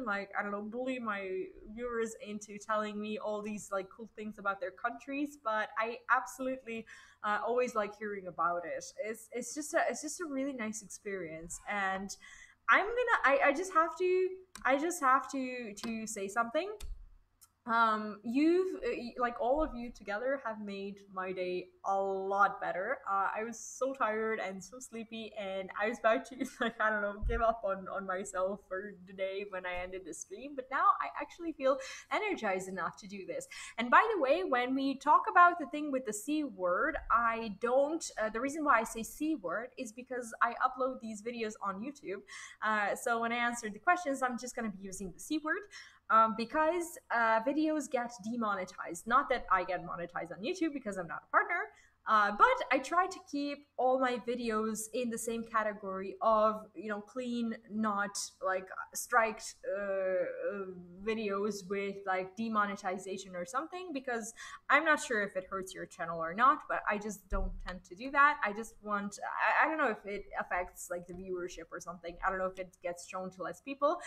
like, I don't know, bully my viewers into telling me all these like cool things about their countries, but I absolutely always like hearing about it. It's just a really nice experience, and I just have to say something. You've like all of you together have made my day a lot better. I was so tired and so sleepy, and I was about to like, I don't know, give up on myself for the day when I ended the stream, but now I actually feel energized enough to do this. And by the way, when we talk about the thing with the C word, I don't the reason why I say C word is because I upload these videos on YouTube. So when I answer the questions, I'm just going to be using the C word, because videos get demonetized. Not that I get monetized on YouTube because I'm not a partner, but I try to keep all my videos in the same category of, you know, clean, not like striked videos with like demonetization or something, because I'm not sure if it hurts your channel or not, but I just don't tend to do that. I just want, I don't know if it affects like the viewership or something. I don't know if it gets shown to less people.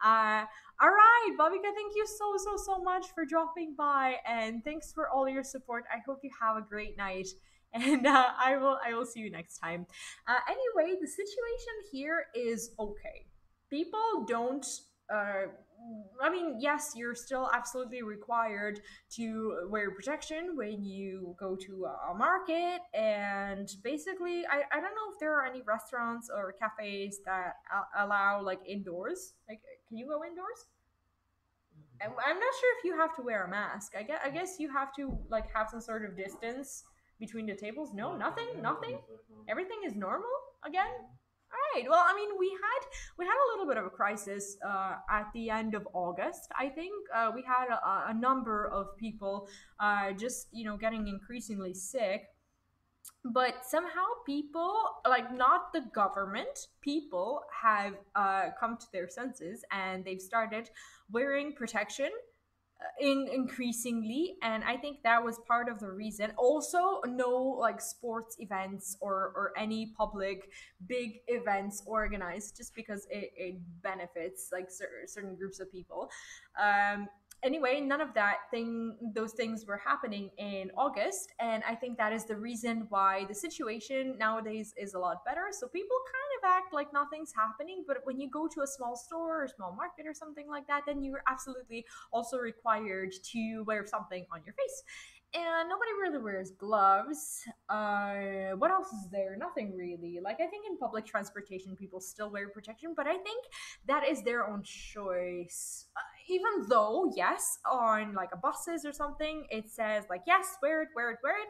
Uh, all right, Bobika, thank you so much for dropping by, and thanks for all your support. I hope you have a great night, and I will see you next time. Anyway, the situation here is okay. People don't. Uh, I mean, yes, you're still absolutely required to wear protection when you go to a market, and basically, I don't know if there are any restaurants or cafes that allow like indoors. Like, can you go indoors? I'm not sure if you have to wear a mask. I guess you have to like have some sort of distance between the tables. No, nothing. Everything is normal again. All right. Well, I mean, we had a little bit of a crisis at the end of August. I think we had a number of people just, you know, getting increasingly sick, but somehow people, like, not the government, people have come to their senses, and they've started wearing protection increasingly, and I think that was part of the reason. Also, no like sports events or any public big events organized, just because it benefits like certain groups of people. Anyway, none of those things were happening in August, and I think that is the reason why the situation nowadays is a lot better. So people kind of act like nothing's happening, but when you go to a small store or small market or something like that, then you're absolutely also required to wear something on your face. And nobody really wears gloves. What else is there? Nothing really. Like, I think in public transportation, people still wear protection, but I think that is their own choice. Even though, yes, on like a buses or something, it says like, yes, wear it, wear it, wear it.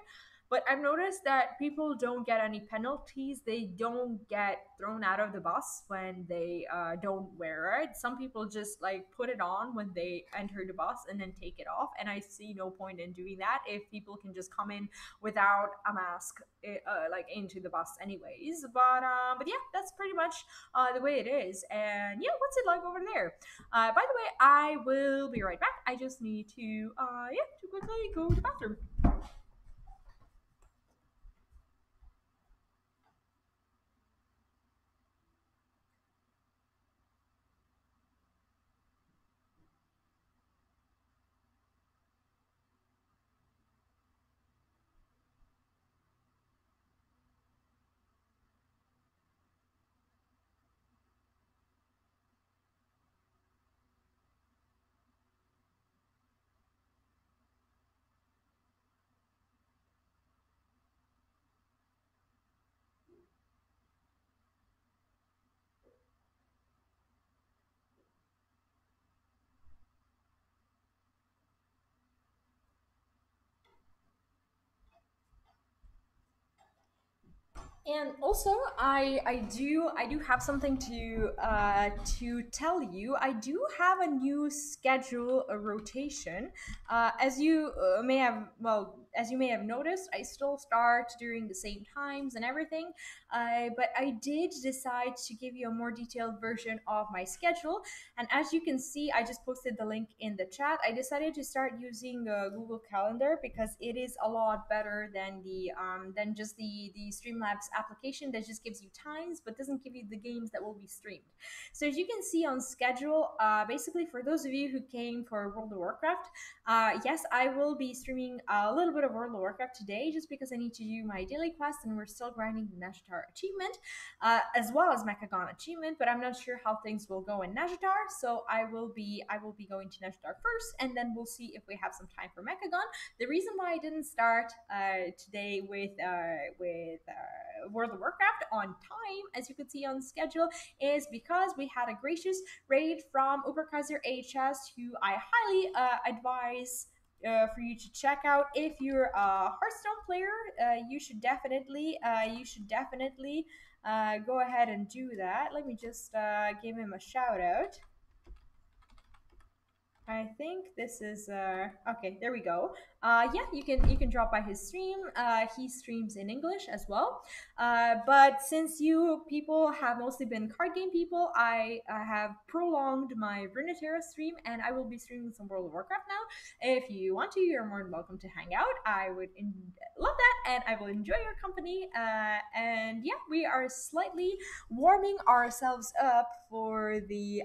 But I've noticed that people don't get any penalties. They don't get thrown out of the bus when they don't wear it. Some people just like put it on when they enter the bus and then take it off. And I see no point in doing that if people can just come in without a mask, like into the bus, anyways. But yeah, that's pretty much the way it is. And yeah, what's it like over there? By the way, I will be right back. I just need to yeah, to quickly go to the bathroom. And also, I do have something to tell you. I do have a new schedule, a rotation. As you may have well as you may have noticed, I still start during the same times and everything. But I did decide to give you a more detailed version of my schedule. And as you can see, I just posted the link in the chat. I decided to start using Google Calendar because it is a lot better than the than just the Streamlabs application that just gives you times but doesn't give you the games that will be streamed. So as you can see on schedule, basically for those of you who came for World of Warcraft, yes, I will be streaming a little bit of World of Warcraft today just because I need to do my daily quest and we're still grinding the Nazjatar achievement, as well as Mecha-done achievement, but I'm not sure how things will go in Nazjatar, so I will be going to Nazjatar first, and then we'll see if we have some time for Mecha-done. The reason why I didn't start today with World of Warcraft on time, as you can see on schedule, is because we had a gracious raid from Uberkaiser HS, who I highly advise for you to check out. If you're a Hearthstone player, you should definitely go ahead and do that. Let me just give him a shout out. I think this is okay. There we go. Yeah, you can drop by his stream. He streams in English as well. But since you people have mostly been card game people, I have prolonged my Runeterra stream, and I will be streaming some World of Warcraft now. If you want to, you're more than welcome to hang out. I would love that, and I will enjoy your company. And yeah, we are slightly warming ourselves up for the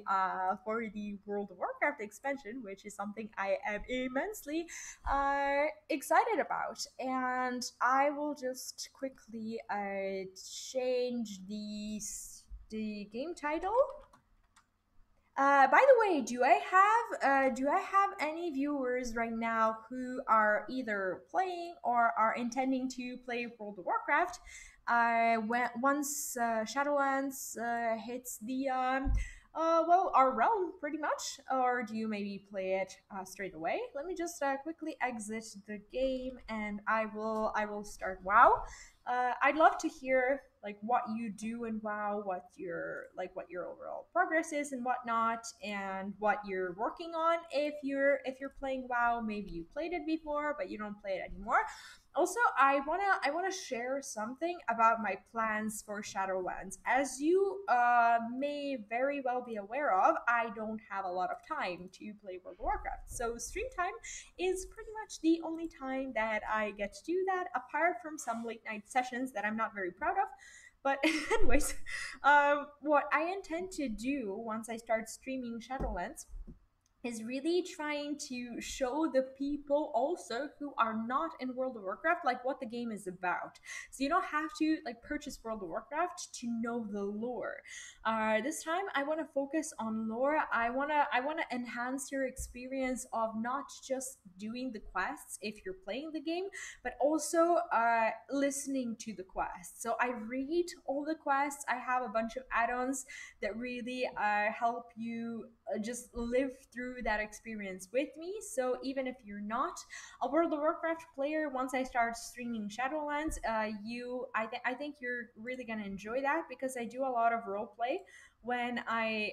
World of Warcraft expansion, which is something I am immensely excited about. And I will just quickly change the game title. By the way, do I have any viewers right now who are either playing or are intending to play World of Warcraft? Once Shadowlands hits the well, our realm pretty much, or do you maybe play it straight away? Let me just quickly exit the game, and I will start WoW. I'd love to hear like what you do in WoW, what your overall progress is and whatnot, and what you're working on. If you're playing WoW, maybe you played it before but you don't play it anymore. Also, I wanna share something about my plans for Shadowlands. As you may very well be aware of, I don't have a lot of time to play World of Warcraft, so stream time is pretty much the only time that I get to do that, apart from some late night sessions that I'm not very proud of. But anyways, what I intend to do once I start streaming Shadowlands is really trying to show the people also who are not in World of Warcraft like what the game is about. So you don't have to like purchase World of Warcraft to know the lore. This time I want to focus on lore. I wanna enhance your experience of not just doing the quests if you're playing the game, but also listening to the quests. So I read all the quests. I have a bunch of add-ons that really help you just live through that experience with me. So even if you're not a World of Warcraft player, once I start streaming Shadowlands, I think you're really gonna enjoy that, because I do a lot of role play when I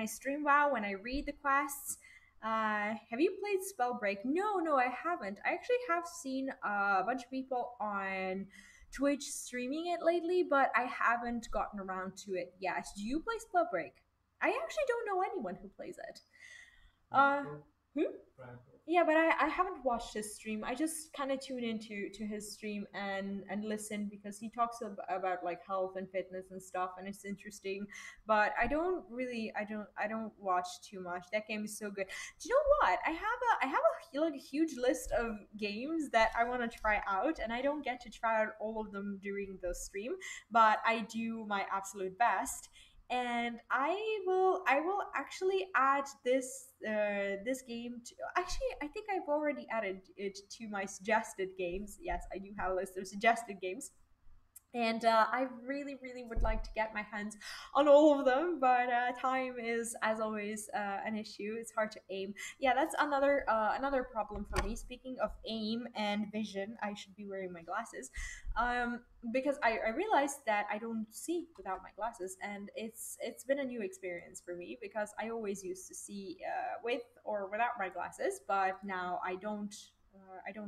stream WoW, when I read the quests. Have you played Spellbreak? No, no, I haven't. I actually have seen a bunch of people on Twitch streaming it lately, but I haven't gotten around to it yet. Do you play Spellbreak? I actually don't know anyone who plays it. Uh, who? Yeah, but I haven't watched his stream. I just kind of tune into to his stream and listen, because he talks about like health and fitness and stuff, and it's interesting. But I don't watch too much. That game is so good. Do you know what? I have a like a huge list of games that I want to try out, and I don't get to try out all of them during the stream, but I do my absolute best. And I will actually add this game to, actually I think I've already added it to my suggested games. Yes, I do have a list of suggested games, and I really, really would like to get my hands on all of them, but time is, as always, an issue. It's hard to aim. Yeah, that's another problem for me. Speaking of aim and vision, I should be wearing my glasses, um, because I realized that I don't see without my glasses, and it's been a new experience for me, because I always used to see with or without my glasses, but now I don't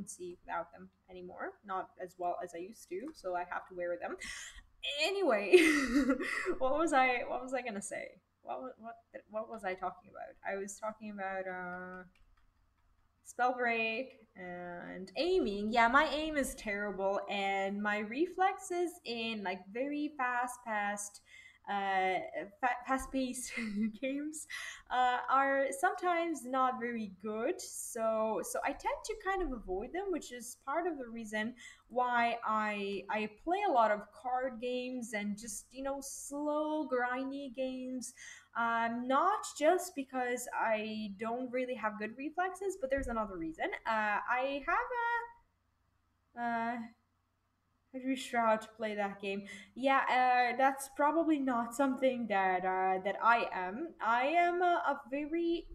see without them anymore, not as well as I used to, so I have to wear them. Anyway, what was I gonna say? What was I talking about? I was talking about Spell break and aiming. Yeah, my aim is terrible, and my reflexes in like very uh, fast-paced games are sometimes not very good. So I tend to kind of avoid them, which is part of the reason why I play a lot of card games and just slow, grindy games, not just because I don't really have good reflexes, but there's another reason. I have how do we Shroud to play that game? Yeah, that's probably not something that I am. I am a very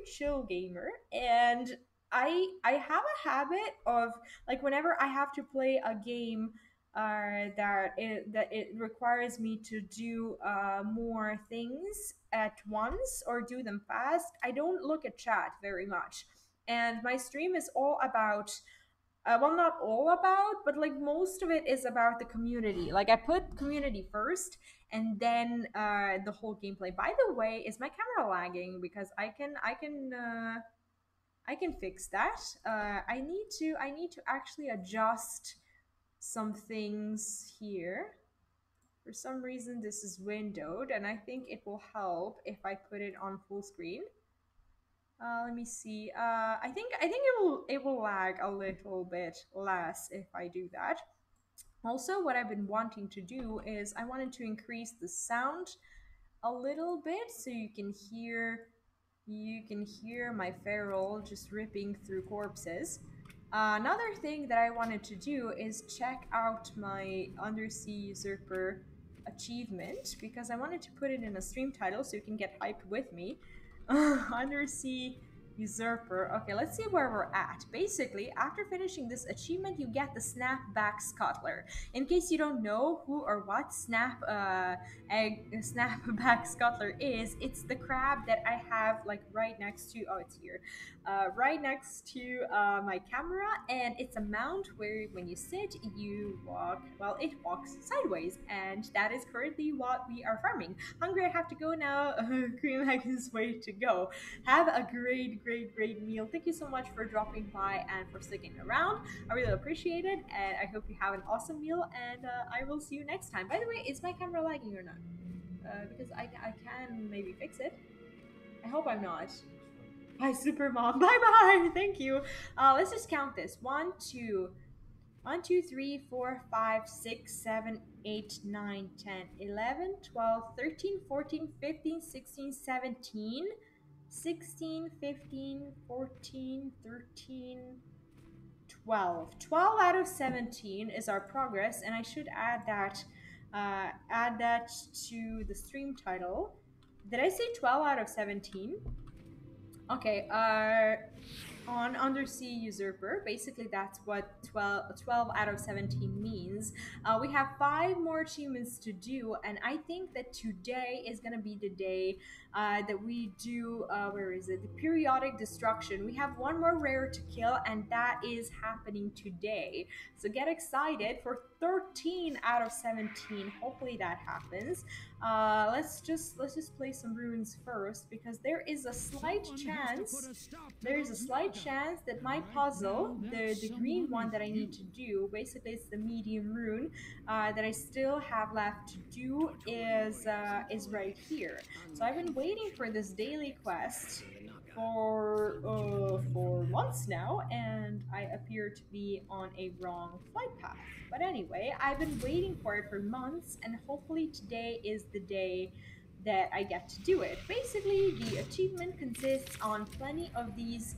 chill gamer, and I have a habit of like whenever I have to play a game that it requires me to do more things at once or do them fast. I don't look at chat very much, and my stream is all about well, not all about, but like most of it is about the community. Like I put community first, and then the whole gameplay. By the way, is my camera lagging? Because I can fix that. I need to actually adjust some things here. For some reason, this is windowed, and I think it will help if I put it on full screen. Let me see. I think it will lag a little bit less if I do that. Also, what I've been wanting to do is I wanted to increase the sound a little bit so you can hear my feral just ripping through corpses. Another thing that I wanted to do is check out my Undersea Usurper achievement because I wanted to put it in a stream title so you can get hyped with me. Undersea Usurper. Okay, let's see where we're at. Basically, after finishing this achievement, you get the Snapback Cuttler. In case you don't know who or what Snapback Cuttler is, it's the crab that I have like right next to. Oh, it's here, right next to my camera, and it's a mount where when you sit, you walk. Well, it walks sideways, and that is currently what we are farming. Hungry, I have to go now. Cream Egg is way to go. Have a great meal. Thank you so much for dropping by and for sticking around. I really appreciate it, and I hope you have an awesome meal, and I will see you next time. By the way, is my camera lagging or not? Because I can maybe fix it. I hope I'm not. Bye, super mom. Bye bye. Thank you. Let's just count this. 1, 2, 1, 2, 3, 4, 5, 6, 7, 8, 9, 10, 11, 12, 13, 14, 15, 16, 17, 16, 15, 14, 13, 12. 12 out of 17 is our progress, and I should add that to the stream title. Did I say 12 out of 17? Okay, on Undersea Usurper, basically that's what 12 out of 17 means. We have 5 more achievements to do, and I think that today is going to be the day that we do, where is it? The periodic destruction. We have 1 more rare to kill, and that is happening today. So get excited for 13 out of 17. Hopefully that happens. Let's just play some runes first because there is a slight chance that my puzzle, the green one that I need to do, basically it's the medium rune that I still have left to do, is right here. So I've been waiting for this daily quest for months now, and I appear to be on a wrong flight path. But anyway, I've been waiting for it for months, and hopefully today is the day that I get to do it. Basically, the achievement consists on plenty of these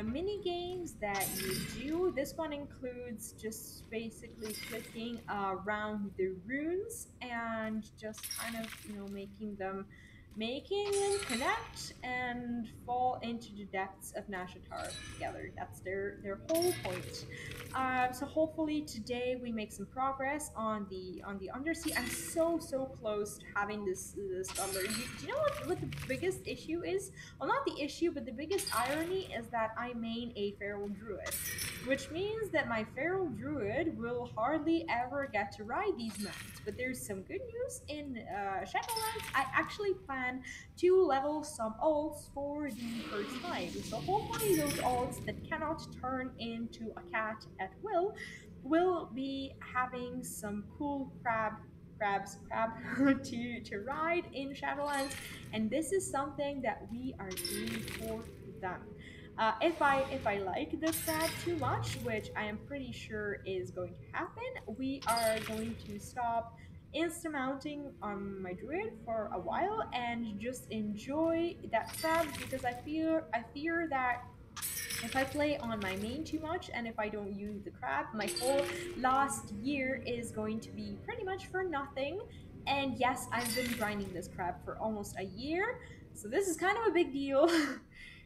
mini games that you do. This one includes just basically clicking around the runes and just kind of making them connect and fall into the depths of Nazjatar together. That's their whole point. So hopefully today we make some progress on the undersea. I'm so close to having this tumbler. Do you know what the biggest issue is? Well, not the issue, but the biggest irony is that I main a feral druid, which means that my feral druid will hardly ever get to ride these mounts. But there's some good news in Shadowlands. I actually plan to level some alts for the per time. So hopefully those alts that cannot turn into a cat at will be having some cool crab to ride in Shadowlands, and this is something that we are doing for them. If I like the crab too much, which I am pretty sure is going to happen, we are going to stop insta mounting on my druid for a while and just enjoy that crab, because I fear that if I play on my main too much and if I don't use the crab, my whole last year is going to be pretty much for nothing. And yes, I've been grinding this crab for almost a year, so this is kind of a big deal.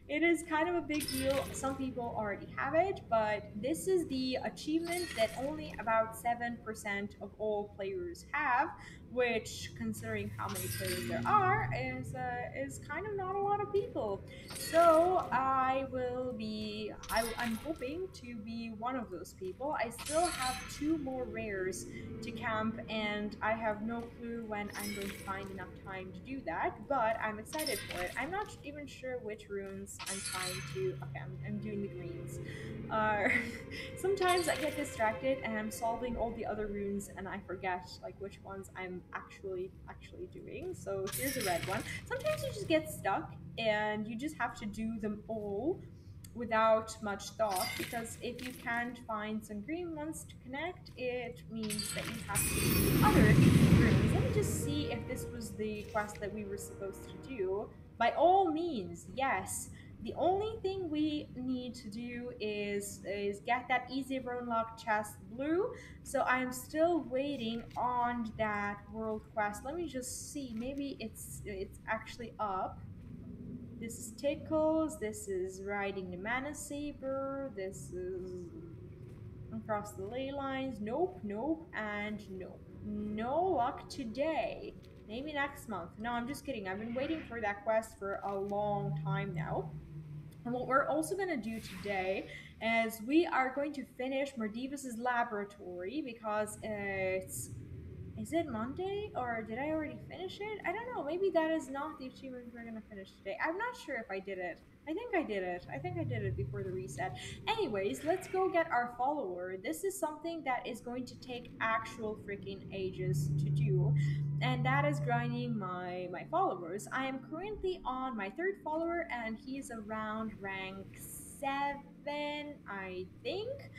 It is kind of a big deal. Some people already have it, but this is the achievement that only about 7% of all players have, which, considering how many players there are, is kind of not a lot of people. So I'm hoping to be one of those people. I still have 2 more rares to camp, and I have no clue when I'm going to find enough time to do that, but I'm excited for it. I'm not even sure which runes I'm trying to. Okay, I'm doing the greens. Uh, Sometimes I get distracted and I'm solving all the other runes and I forget like which ones I'm actually doing. So here's a red one. Sometimes you just get stuck and you just have to do them all without much thought, because if you can't find some green ones to connect, it means that you have to do other runes. Let me just see if this was the quest that we were supposed to do. By all means, yes. The only thing we need to do is get that easy rune lock chest blue. So I'm still waiting on that world quest. Let me just see. Maybe it's actually up. This is Tickles, this is riding the Mana Saber, this is across the ley lines. Nope, nope, and nope. No luck today. Maybe next month. No, I'm just kidding. I've been waiting for that quest for a long time now. And what we're also going to do today is we are going to finish Merdivus's laboratory, because it's, is it Monday or did I already finish it? I don't know. Maybe that is not the achievement we're gonna finish today. I'm not sure if I did it. I think I did it. I think I did it before the reset. Anyways, let's go get our follower. This is something that is going to take actual freaking ages to do, and that is grinding my followers. I am currently on my 3rd follower, and he's around rank 7, I think,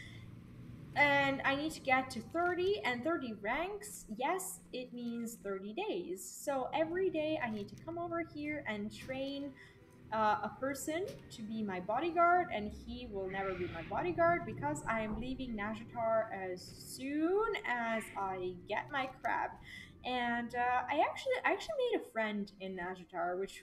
and I need to get to 30, and 30 ranks, yes, it means 30 days. So every day I need to come over here and train a person to be my bodyguard, and he will never be my bodyguard because I am leaving Nazjatar as soon as I get my crab. And I actually made a friend in Nazjatar, which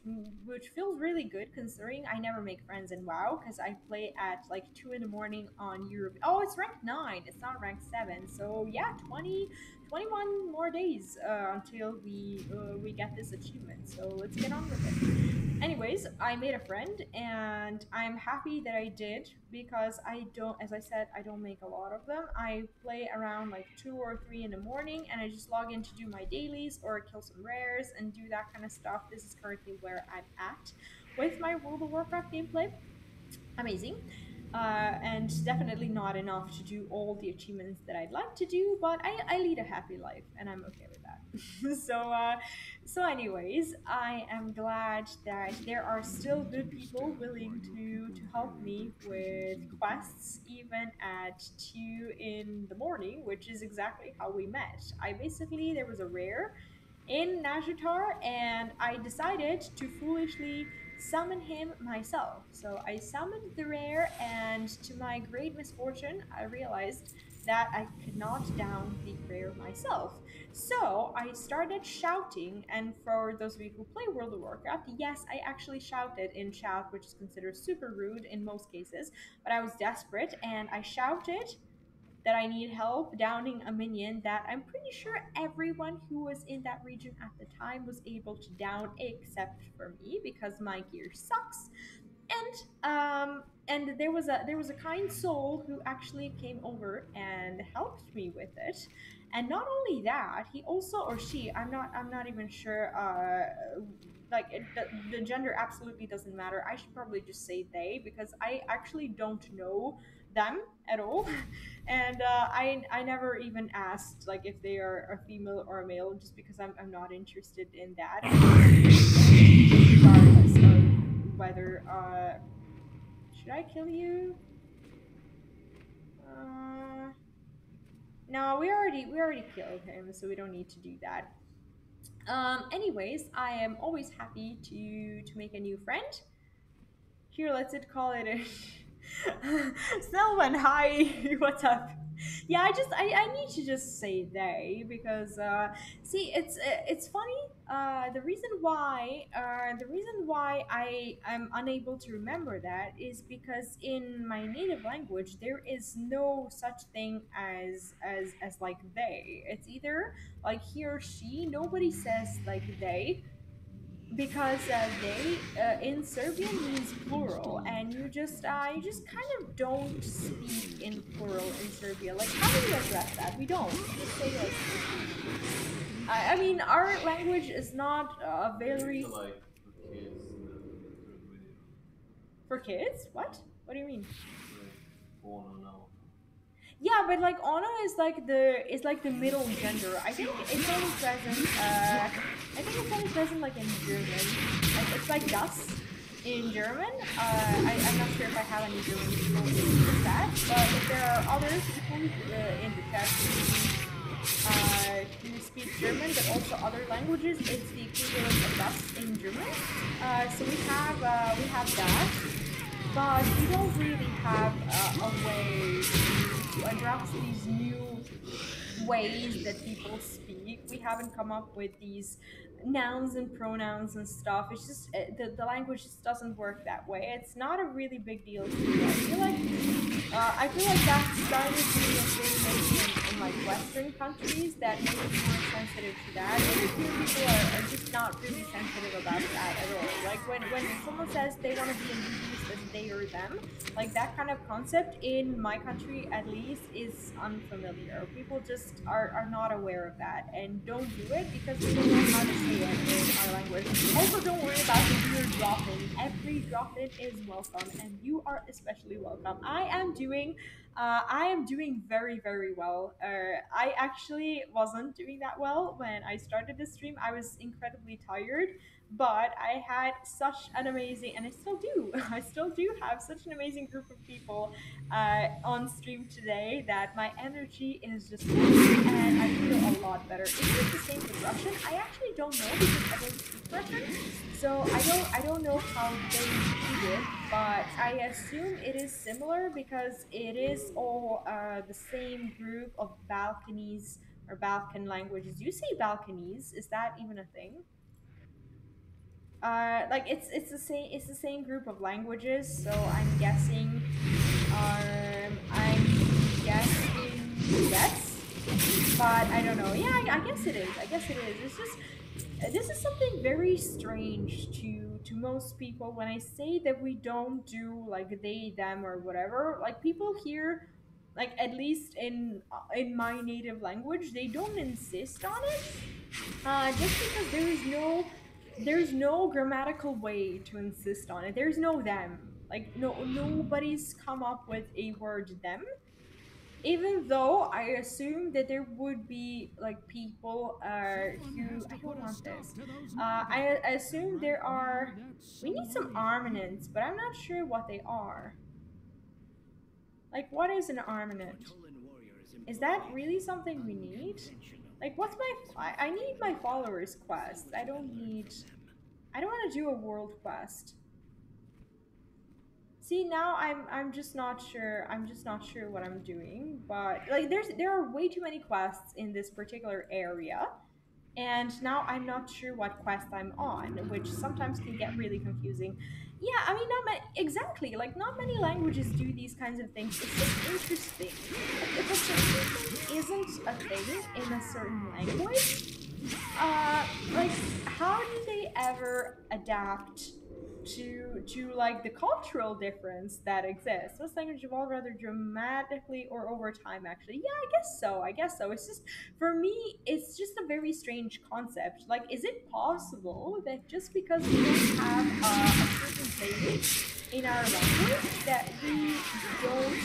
feels really good considering I never make friends in WoW, because I play at like 2 in the morning on Europe. Oh, it's rank 9. It's not rank 7. So yeah, 21 more days until we get this achievement. So let's get on with it. Anyways, I made a friend and I'm happy that I did, because I don't, as I said, I don't make a lot of them. I play around like 2 or 3 in the morning and I just log in to do my dailies or kill some rares and do that kind of stuff. This is currently where I'm at with my World of Warcraft gameplay. Amazing. And definitely not enough to do all the achievements that I'd like to do, but I lead a happy life and I'm okay with that. So anyways, I am glad that there are still good people willing to help me with quests even at 2 in the morning, which is exactly how we met. There was a rare in Nazjatar, and I decided to foolishly summon him myself. So I summoned the rare, and to my great misfortune, I realized that I could not down the rare myself. So I started shouting, and for those of you who play World of Warcraft, yes, I actually shouted in chat, which is considered super rude in most cases, but I was desperate and I shouted that I need help downing a minion that I'm pretty sure everyone who was in that region at the time was able to down except for me, because my gear sucks. And there was a kind soul who actually came over and helped me with it. And not only that, he also, or she, I'm not even sure like the gender absolutely doesn't matter. I should probably just say they because I actually don't know them at all, and I never even asked like if they are a female or a male, just because I'm not interested in that. I just regardless of whether should I kill you? No, we already killed him, so we don't need to do that. Anyways, I am always happy to make a new friend. Here, let's call it a Selwyn, hi, what's up? Yeah, I need to just say they because see it's funny. The reason why I'm unable to remember that is because in my native language there is no such thing as like they. It's either like he or she. Nobody says like they because they in Serbian means plural, and you just kind of don't speak in plural in Serbia. Like, how do we address that? We don't. We just say like. I mean, our language is not very Like for kids. What? What do you mean? born or no. Yeah, but like Ono is like the middle gender. I think it's only present. I think it's only present like in German. Like it's like das in German. I'm not sure if I have any German people in the chat, but if there are other people in the chat who speak German, but also other languages, it's the equivalent of das in German. So we have that, but we don't really have a way to address these new ways that people speak. We haven't come up with these nouns and pronouns and stuff. It's just the language just doesn't work that way. It's not a really big deal to do. I feel like that started being a thing maybe in like Western countries that make it more sensitive to that. And a few people are just not really sensitive about that at all. Like when someone says they want to be introduced as they or them, like that kind of concept in my country at least is unfamiliar. People just are not aware of that and don't do it because they don't know how to say it in our language. Also, don't worry about the weird drop-in. Every drop-in is welcome, and you are especially welcome. I am doing very, very well. I actually wasn't doing that well when I started the stream. I was incredibly tired, but I had such an amazing, and I still do. I still do have such an amazing group of people on stream today that my energy is just great, and I feel a lot better. Is it the same with Russian? I actually don't know because I don't speak Russian, so I don't know how they do it, but I assume it is similar because it is all the same group of Balkanese or Balkan languages. You say Balkanese? Is that even a thing? Like it's the same group of languages, so I'm guessing yes, but I don't know. Yeah, I guess it is. I guess it is. It's just this is something very strange to most people when I say that we don't do like they them or whatever. Like people here, like at least in my native language, they don't insist on it just because there's no grammatical way to insist on it. There's no them. Like nobody's come up with a word them. Even though I assume that there would be like people who I don't want this. I assume there are. We need some armaments, but I'm not sure what they are. Like, what is an armament? Is that really something we need? Like, what's my... I need my followers quest. I don't want to do a world quest. See, now I'm just not sure. I'm just not sure what I'm doing. But like, there are way too many quests in this particular area, and now I'm not sure what quest I'm on, which sometimes can get really confusing. Yeah, I mean, exactly. Like, not many languages do these kinds of things. It's just interesting. Like, if a certain thing isn't a thing in a certain language, like, how do they ever adapt to like the cultural difference that exists. Most languages evolve rather dramatically or over time. Actually, yeah, I guess so. I guess so. It's just for me, it's just a very strange concept. Like, is it possible that just because we don't have a certain place in our language that we don't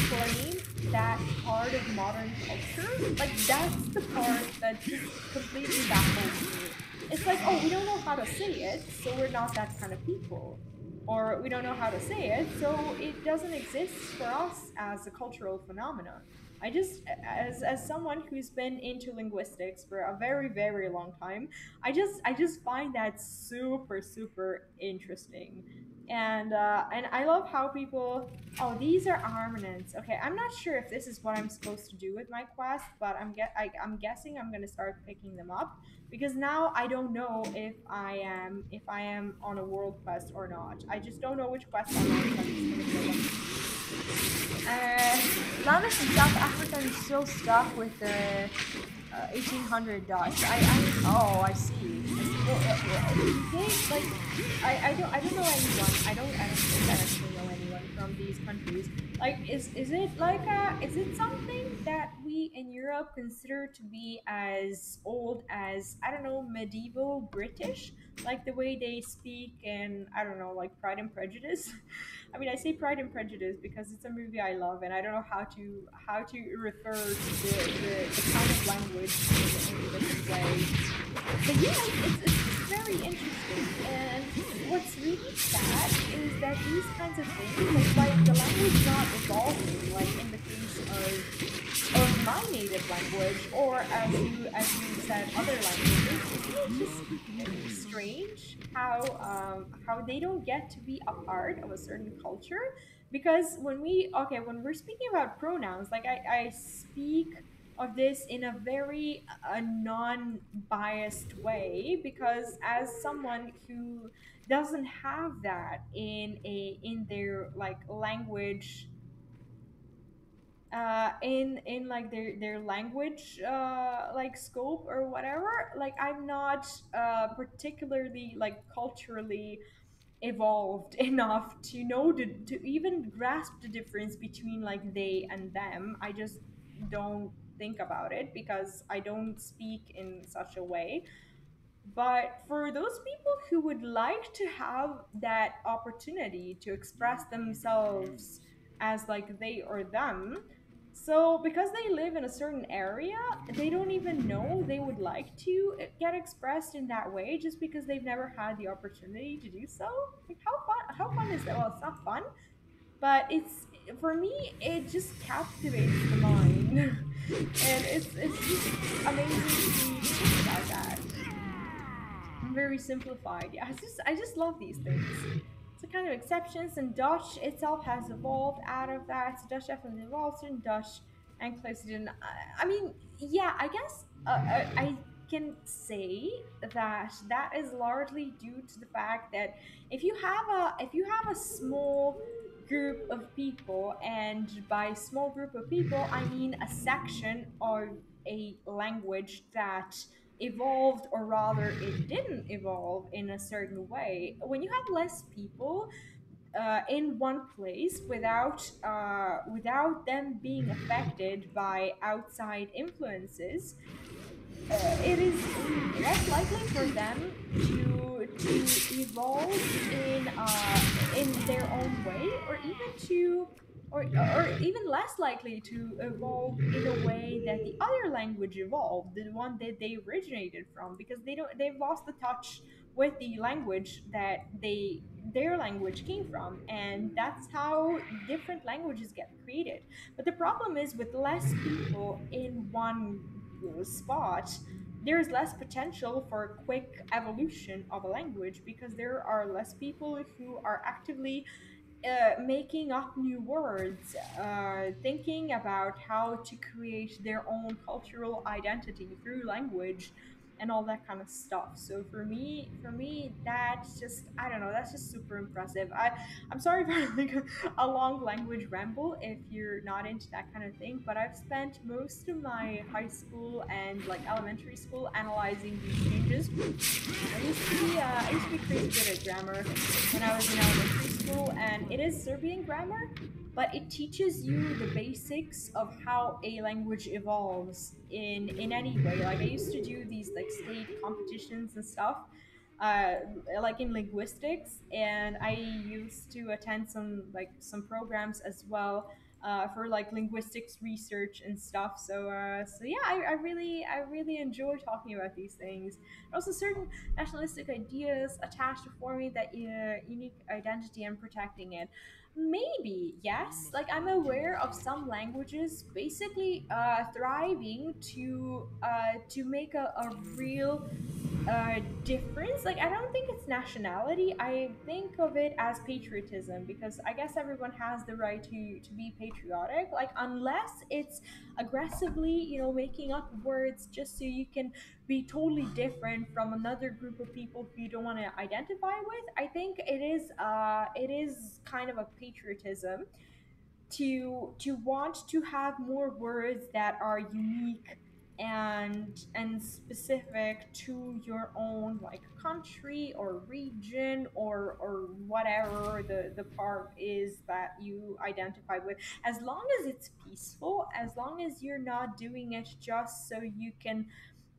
claim that part of modern culture? Like, that's the part that just completely baffles me. It's like, oh, we don't know how to say it, so we're not that kind of people. Or we don't know how to say it, so it doesn't exist for us as a cultural phenomena. I just, as someone who's been into linguistics for a very very long time, I just find that super super interesting, and I love how people. Oh, these are armaments. Okay, I'm not sure if this is what I'm supposed to do with my quest, but I'm guessing I'm gonna start picking them up because now I don't know if I am on a world quest or not. I just don't know which quest I'm on, so I'm just gonna kill them. Lamas in South Africa is still stuck with the 1800 Dutch. Oh, I see. Well, like I don't know anyone. I don't think I actually know anyone from these countries. Like, is it something that we in Europe consider to be as old as, I don't know, medieval British, like the way they speak in, I don't know, like Pride and Prejudice. I mean, I say Pride and Prejudice because it's a movie I love, and I don't know how to refer to the kind of language in a different way. But yeah, it's very interesting. And what's really sad is that these kinds of things, like the language not evolving, like in the case of my native language, or as you said, other languages, it's just strange how they don't get to be a part of a certain culture. Because when we're speaking about pronouns, like I speak of this in a very non-biased way, because as someone who doesn't have that in their like language, in like their language like scope or whatever, like I'm not particularly like culturally evolved enough to know to even grasp the difference between like they and them. I just don't think about it because I don't speak in such a way. But for those people who would like to have that opportunity to express themselves as like they or them, so because they live in a certain area, they don't even know they would like to get expressed in that way just because they've never had the opportunity to do so. Like, how fun is that? Well, it's not fun, but it's, for me, it just captivates the mind. And it's just amazing to think about that. Very simplified. Yeah, I just love these things. So kind of exceptions, and Dutch itself has evolved out of that. So Dutch definitely evolved, and Dutch and close didn't. I mean, yeah, I guess I can say that that is largely due to the fact that if you have a small group of people, and by small group of people I mean a section of a language that evolved, or rather it didn't evolve in a certain way. When you have less people in one place without them being affected by outside influences, it is less likely for them to evolve in their own way, or even even less likely to evolve in a way that the other language evolved, the one that they originated from, because they've lost the touch with the language that their language came from, and that's how different languages get created. But the problem is, with less people in one spot, there's less potential for quick evolution of a language, because there are less people who are actively making up new words, thinking about how to create their own cultural identity through language. and all that kind of stuff. So for me, that's just, I don't know, that's just super impressive. I'm sorry for like a long language ramble if you're not into that kind of thing, but I've spent most of my high school and like elementary school analyzing these changes. I used to be crazy good at grammar when I was in elementary school, and it is Serbian grammar, but it teaches you the basics of how a language evolves in any way. Like I used to do these like state competitions and stuff, uh, like in linguistics, and I used to attend some programs as well. For like linguistics research and stuff, so yeah, I really enjoy talking about these things. Also, certain nationalistic ideas attached to forming that unique identity and protecting it. Maybe, yes. Like, I'm aware of some languages basically thriving to make a real difference. Like, I don't think it's nationality. I think of it as patriotism, because I guess everyone has the right to be patriotic. Like, unless it's aggressively, making up words just so you can be totally different from another group of people who you don't want to identify with. I think it is kind of a patriotism to want to have more words that are unique and specific to your own like country or region or whatever the part is that you identify with, as long as it's peaceful, as long as you're not doing it just so you can,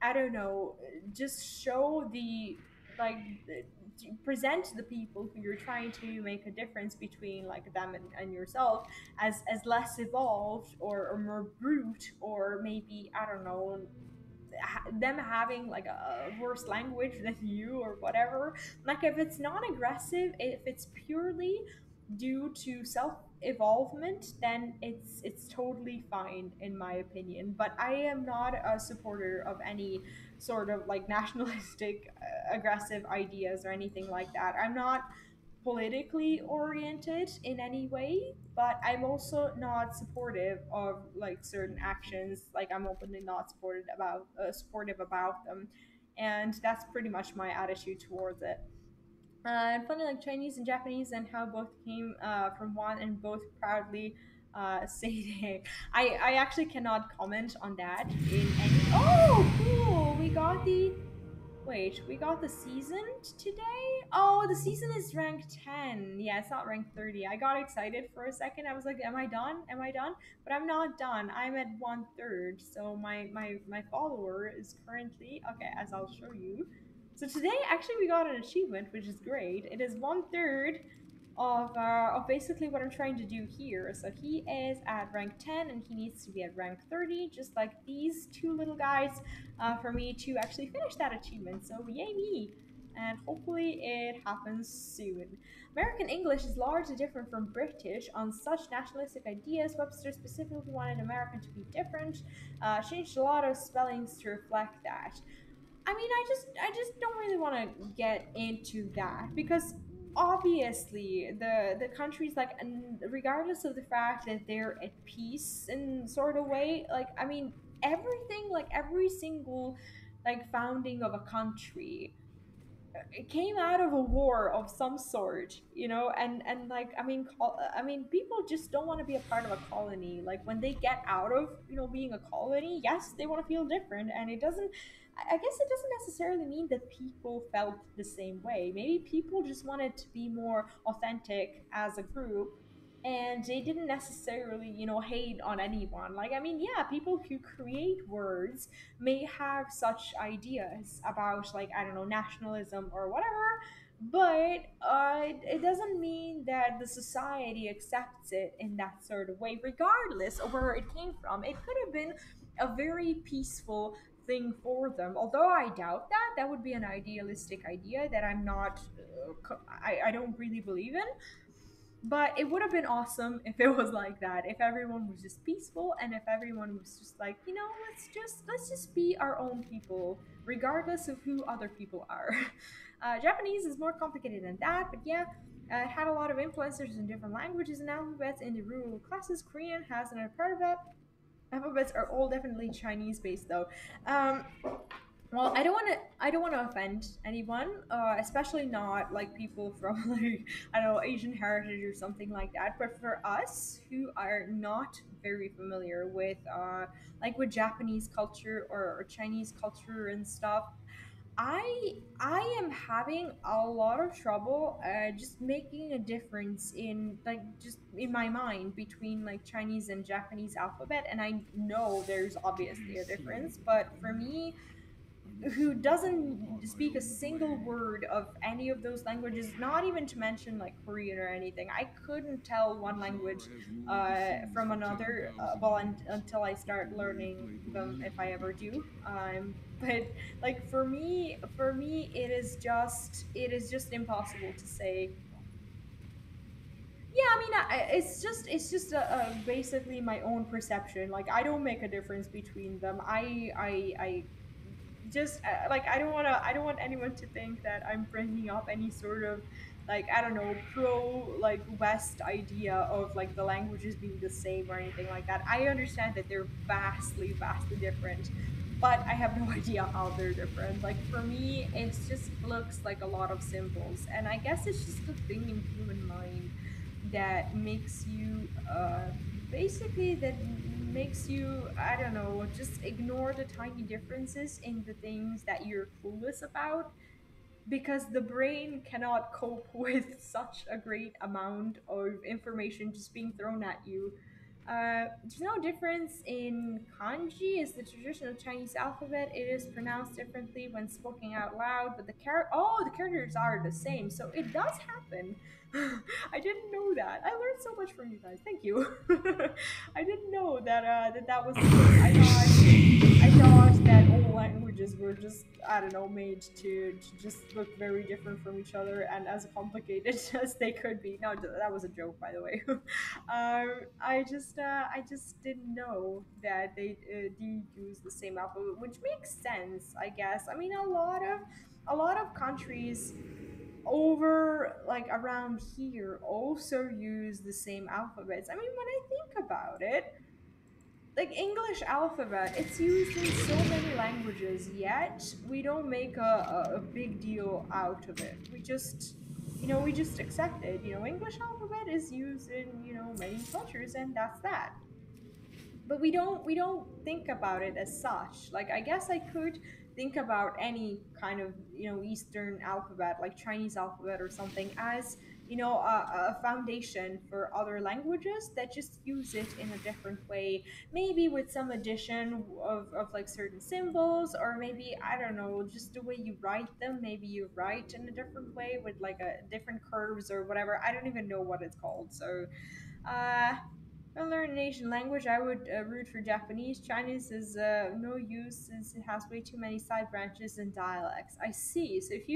I don't know, just show the like to present to the people who you're trying to make a difference between like them and yourself as less evolved or more brute, or maybe, I don't know, them having like a worse language than you or whatever. Like, if it's not aggressive, if it's purely due to self evolvement, then it's totally fine in my opinion. But I am not a supporter of any sort of like nationalistic aggressive ideas or anything like that. I'm not politically oriented in any way, but I'm also not supportive of like certain actions. Like, I'm openly not supportive about them, and that's pretty much my attitude towards it. And funny, like Chinese and Japanese, and how both came from one, and both proudly say they. I actually cannot comment on that in any. Oh, cool! We got the season today? Oh, the season is rank 10. Yeah, it's not rank 30. I got excited for a second. I was like, am I done? Am I done? But I'm not done. I'm at 1/3. So my follower is currently, okay, as I'll show you. So today, actually, we got an achievement, which is great. It is 1/3 of basically what I'm trying to do here. So he is at rank 10 and he needs to be at rank 30, just like these two little guys, for me to actually finish that achievement. So yay me! And hopefully it happens soon. American English is largely different from British on such nationalistic ideas. Webster specifically wanted American to be different, changed a lot of spellings to reflect that. I mean, I just don't really want to get into that, because obviously the countries, like, and regardless of the fact that they're at peace in sort of way, like, I mean, everything, like every single like founding of a country, it came out of a war of some sort, and like, I mean, I mean, people just don't want to be a part of a colony. Like, when they get out of, being a colony, yes, they want to feel different, and it doesn't. I guess it doesn't necessarily mean that people felt the same way. Maybe people just wanted to be more authentic as a group, and they didn't necessarily, hate on anyone. Like, I mean, yeah, people who create words may have such ideas about, like, I don't know, nationalism or whatever, but it doesn't mean that the society accepts it in that sort of way, regardless of where it came from. It could have been a very peaceful thing for them, although I doubt that would be an idealistic idea that I'm not I don't really believe in. But it would have been awesome if it was like that, if everyone was just peaceful, and if everyone was just like, let's just be our own people, regardless of who other people are. Japanese is more complicated than that, but yeah, it had a lot of influencers in different languages and alphabets in the rural classes. Korean has another part of that. Alphabets are all definitely Chinese based though. Um, Well, I don't want to offend anyone, especially not like people from like I don't know Asian heritage or something like that. But for us who are not very familiar with like with Japanese culture or Chinese culture and stuff, I am having a lot of trouble just making a difference in like just in my mind between like Chinese and Japanese alphabet, and I know there's obviously a difference, but for me who doesn't speak a single word of any of those languages, not even to mention like Korean or anything. I couldn't tell one language from another, until I start learning them, if I ever do. But like for me, it is just impossible to say. Yeah, I mean, it's just basically my own perception. Like, I don't make a difference between them. I just like I don't want anyone to think that I'm bringing up any sort of like I don't know pro like West idea of like the languages being the same or anything like that. I understand that they're vastly different, but I have no idea how they're different. Like for me, it just looks like a lot of symbols, and I guess it's just a thing in human mind that makes you basically that makes you I don't know just ignore the tiny differences in the things that you're clueless about because the brain cannot cope with such a great amount of information just being thrown at you. There's no difference in kanji is the traditional Chinese alphabet. It is pronounced differently when spoken out loud, but the characters are the same, so it does happen. I didn't know that. I learned so much from you guys. Thank you. I didn't know that that was the case. I thought that all languages were just I don't know made to just look very different from each other and as complicated as they could be. No, that was a joke, by the way. I just didn't know that they do use the same alphabet, which makes sense, I guess. I mean, a lot of countries over like around here also use the same alphabets. I mean, when I think about it, like English alphabet, it's used in so many languages, yet we don't make a big deal out of it. We just, we just accept it. English alphabet is used in, many cultures, and that's that. But we don't think about it as such. Like I guess I could think about any kind of Eastern alphabet, like Chinese alphabet or something, as a foundation for other languages that just use it in a different way, maybe with some addition of like certain symbols, or maybe I don't know, just the way you write them. Maybe you write in a different way with like a different curves or whatever. I don't even know what it's called. So uh I learn an Asian language. I would root for Japanese. Chinese is no use since it has way too many side branches and dialects. I see. So if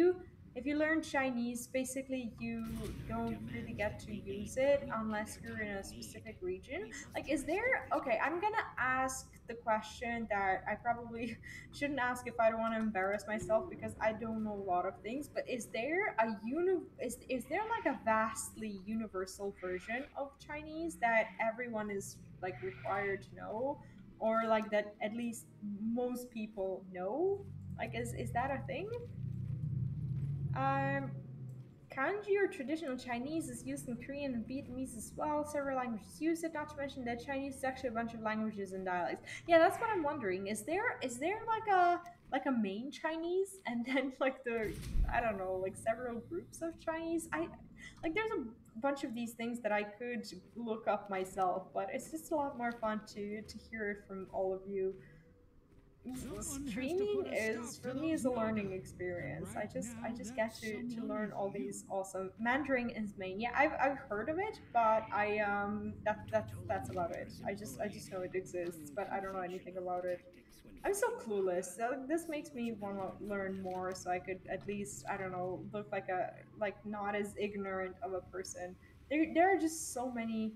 you learn Chinese, basically you don't really get to use it unless you're in a specific region. Like, is there? Okay, I'm gonna ask the question that I probably shouldn't ask if I don't want to embarrass myself because I don't know a lot of things. But is there a is there like a vastly universal version of Chinese that everyone is like required to know, or like that at least most people know? Like, is that a thing? Um, Kanji or traditional Chinese is used in Korean and Vietnamese as well. Several languages use it, not to mention that Chinese is actually a bunch of languages and dialects. Yeah, that's what I'm wondering. Is there like a main Chinese and then like the I don't know, like several groups of Chinese? I like there's a bunch of these things that I could look up myself, but it's just a lot more fun to hear it from all of you. Streaming is for me is a learning experience. I just get to learn all these awesome Mandarin is main. Yeah, I've heard of it, but that's about it. I just know it exists, but I don't know anything about it. I'm so clueless. So this makes me want to learn more, so I could at least I don't know look like a like not as ignorant of a person. There are just so many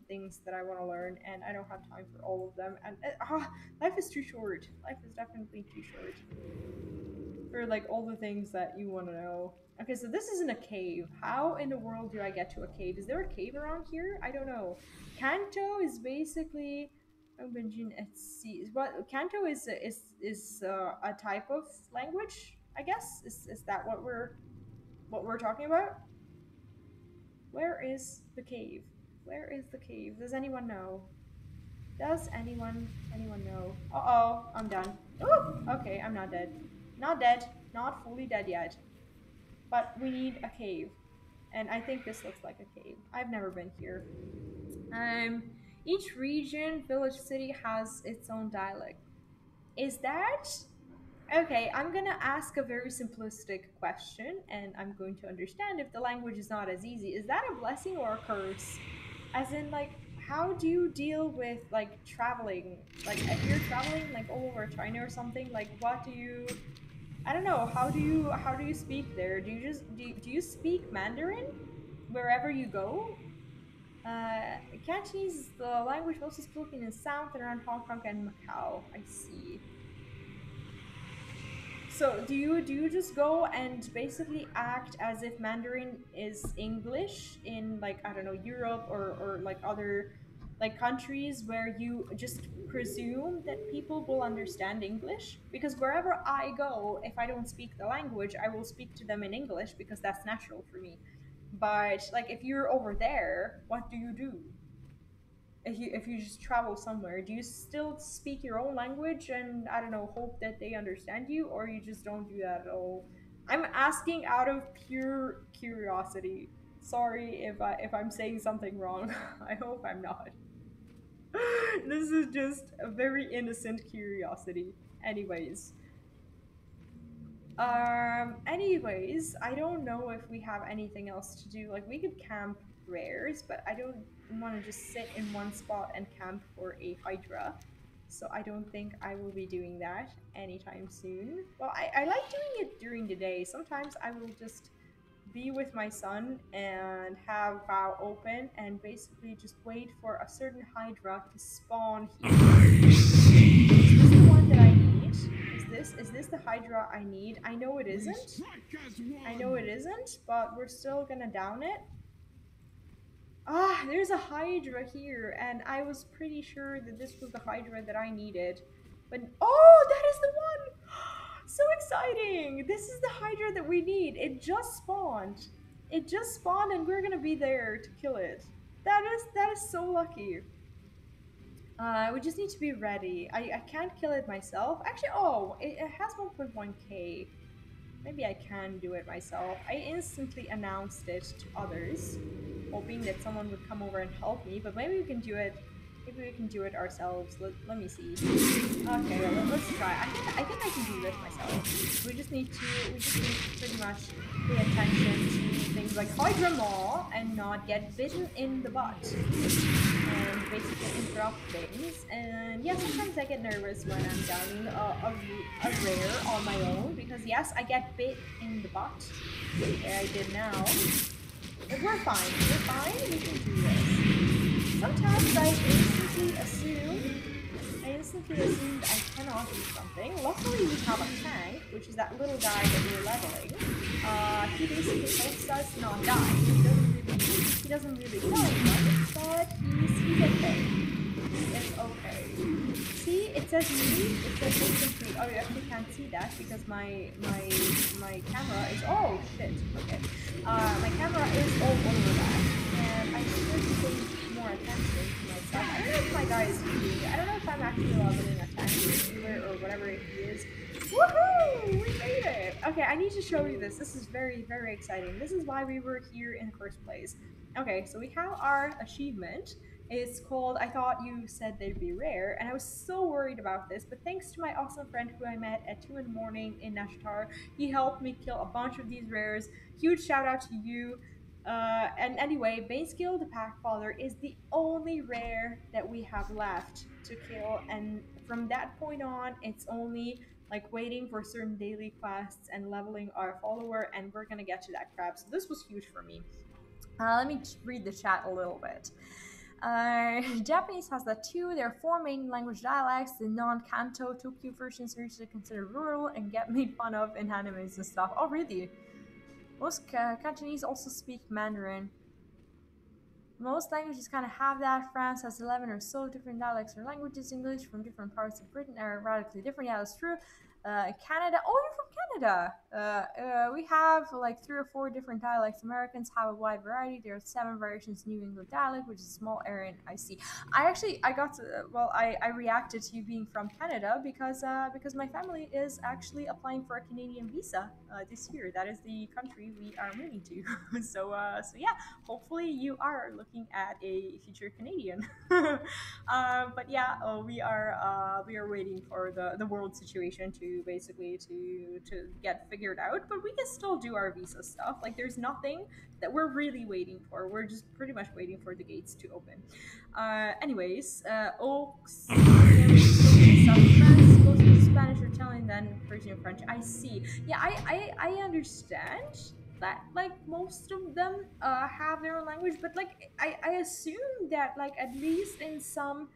things that I want to learn, and I don't have time for all of them. And life is too short. Life is definitely too short for like all the things that you want to know. Okay, so this isn't a cave. How in the world do I get to a cave? Is there a cave around here? I don't know. Kanto is basically Aubergine at sea. What Kanto is a type of language, I guess. Is that what we're talking about? Where is the cave? Where is the cave? Does anyone know? Does anyone know? Uh-oh, I'm done. Oh, okay, I'm not dead. Not dead. Not fully dead yet. But we need a cave. And I think this looks like a cave. I've never been here. Um, each region, village, city has its own dialect. Is that okay? I'm gonna ask a very simplistic question, and I'm going to understand if the language is not as easy. Is that a blessing or a curse? As in, like, how do you deal with like traveling? Like, if you're traveling like all over China or something, like, what do you? I don't know. How do you speak there? Do you speak Mandarin wherever you go? Cantonese is the language mostly spoken in South and around Hong Kong and Macau. I see. So do you just go and basically act as if Mandarin is English in, like, I don't know, Europe or like other like countries where you just presume that people will understand English? Because wherever I go, if I don't speak the language, I will speak to them in English because that's natural for me. But like, if you're over there, what do you do? If you just travel somewhere, do you still speak your own language and, I don't know, hope that they understand you, or you just don't do that at all? I'm asking out of pure curiosity. Sorry if I'm saying something wrong. I hope I'm not. This is just a very innocent curiosity. Anyways, I don't know if we have anything else to do. Like, we could camp rares, but I don't want to just sit in one spot and camp for a Hydra. So I don't think I will be doing that anytime soon. Well, I like doing it during the day. Sometimes I will just be with my son and have WoW open and basically just wait for a certain Hydra to spawn here. Is this the one that I need? Is this the Hydra I need? I know it isn't. I know it isn't, but we're still gonna down it. Ah, there's a Hydra here, and I was pretty sure that this was the Hydra that I needed. But oh, that is the one! So exciting! This is the Hydra that we need. It just spawned. It just spawned, and we're gonna be there to kill it. That is so lucky. We just need to be ready. I can't kill it myself. Actually, oh, it has 1.1k. Maybe I can do it myself. I instantly announced it to others, hoping that someone would come over and help me, but maybe we can do it. Maybe we can do it ourselves. Let me see. Okay, let's try. I think I can do this myself. We just need to pretty much pay attention to things like Hydra Maw and not get bitten in the butt and basically interrupt things. And yeah, sometimes I get nervous when I'm downing a rare on my own because yes, I get bit in the butt. Okay, I did now. But we're fine. We're fine. We can do this. Sometimes I instantly assume that I cannot do something. Luckily, we have a tank, which is that little guy that we're leveling. He basically helps us not die. He doesn't really kill anyone, but he's okay. It's okay. See, it says me. It says incomplete. Oh, you actually can't see that because my camera is. Oh shit. Okay. My camera is all over that, and I should pay more attention to myself. I don't know if my guy is doing it. I don't know if I'm actually leveling a tank healer or whatever it is. Woohoo! We made it! Okay, I need to show you this. This is very, very exciting. This is why we were here in the first place. Okay, so we have our achievement. It's called I Thought You Said They'd Be Rare, and I was so worried about this, but thanks to my awesome friend who I met at 2 in the morning in Nazjatar, he helped me kill a bunch of these rares. Huge shout out to you. And anyway, Base Skill the Packfather is the only rare that we have left to kill, and from that point on, it's only like waiting for certain daily quests and leveling our follower, and we're gonna get to that crap. So this was huge for me. Let me read the chat a little bit. Japanese has that too. There are 4 main language dialects. The non-Kanto Tokyo versions are usually considered rural and get made fun of in animes and stuff. Oh, really? Most Cantonese also speak Mandarin. Most languages kind of have that. France has 11 or so different dialects or languages. English from different parts of Britain are radically different. Yeah, that's true. Canada. Oh, you're from Canada. We have like 3 or 4 different dialects. Americans have a wide variety. There are 7 variations New England dialect, which is a small area in IC. I got to, well, I reacted to you being from Canada because my family is actually applying for a Canadian visa this year. That is the country we are moving to. So yeah, hopefully you are looking at a future Canadian. But yeah, we are waiting for the world situation to basically to get figured out. But we can still do our visa stuff. Like there's nothing that we're really waiting for. We're just pretty much waiting for the gates to open. Anyways, Oaks closer to Spanish or Italian than Persian and French. I see. Yeah, I understand that like most of them have their own language, but like I assume that like at least in some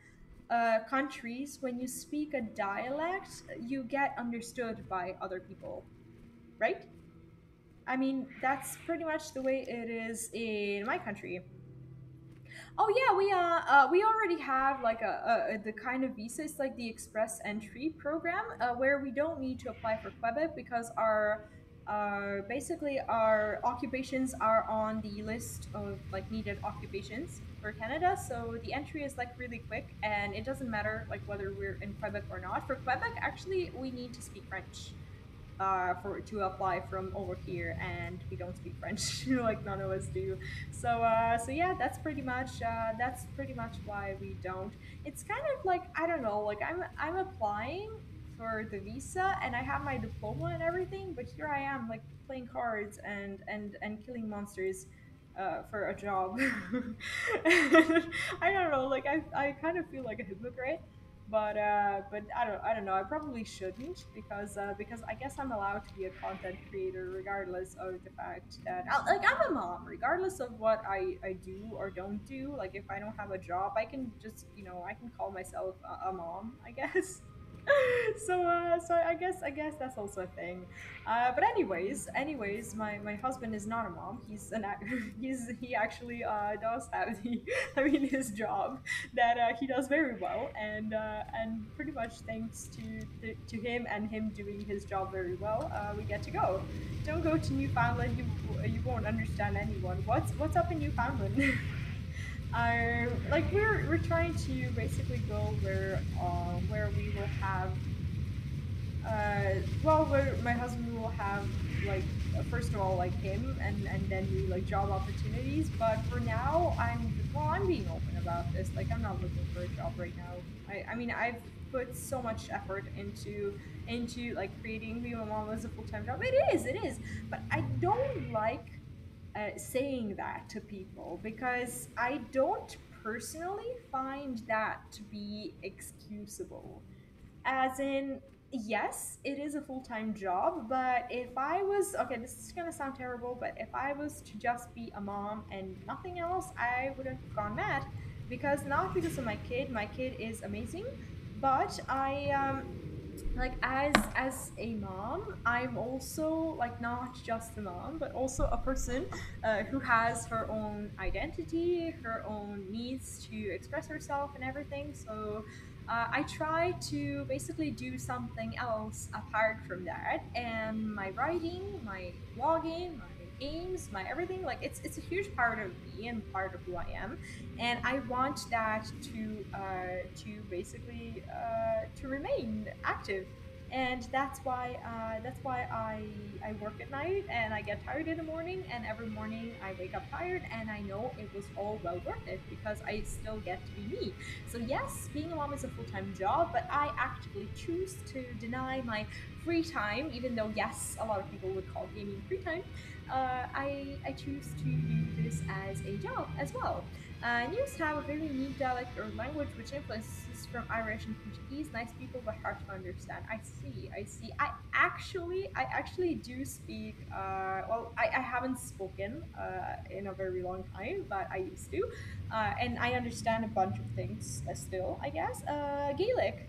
countries when you speak a dialect you get understood by other people, right? I mean that's pretty much the way it is in my country. Oh yeah, we already have like the kind of visa. It's like the express entry program where we don't need to apply for Quebec because our basically our occupations are on the list of like needed occupations for Canada. So the entry is like really quick, and it doesn't matter like whether we're in Quebec or not. For Quebec, actually, we need to speak French for to apply from over here, and we don't speak French, like none of us do. So yeah, that's pretty much why we don't. It's kind of like I don't know, like I'm applying for the visa, and I have my diploma and everything, but here I am like playing cards and killing monsters. For a job. I don't know, like I kind of feel like a hypocrite, but I don't know. I probably shouldn't because I guess I'm allowed to be a content creator regardless of the fact that like I'm a mom regardless of what I do or don't do. Like if I don't have a job, I can just I can call myself a mom, I guess. So I guess that's also a thing. But anyways, my husband is not a mom. He's he actually does have the I mean his job that he does very well, and pretty much thanks to him and him doing his job very well, we get to go. Don't go to Newfoundland. You won't understand anyone. What's up in Newfoundland? Like we're trying to basically go where we will have well, where my husband will have like first of all like him and then do like job opportunities. But for now, I'm being open about this. Like I'm not looking for a job right now. I mean I've put so much effort into like creating being a mom as a full time job. It is, but I don't like saying that to people because I don't personally find that to be excusable. As in, yes, it is a full time job, but if I was, okay, this is gonna sound terrible, but if I was to just be a mom and nothing else, I would have gone mad. Because not because of my kid is amazing, but like as a mom I'm also like not just a mom but also a person who has her own identity, her own needs to express herself and everything. So I try to basically do something else apart from that, and my writing, my blogging, my games, my everything, like it's a huge part of me and part of who I am, and I want that to basically to remain active. And that's why I work at night and I get tired in the morning, and every morning I wake up tired, and I know it was all well worth it because I still get to be me. So yes, being a mom is a full-time job, but I actively choose to deny my free time, even though yes, a lot of people would call gaming free time. I choose to do this as a job as well. News have a very unique dialect or language which influences from Irish and Portuguese. Nice people, but hard to understand. I see. I see. I actually do speak. Well, I haven't spoken in a very long time, but I used to, and I understand a bunch of things still. I guess Gaelic.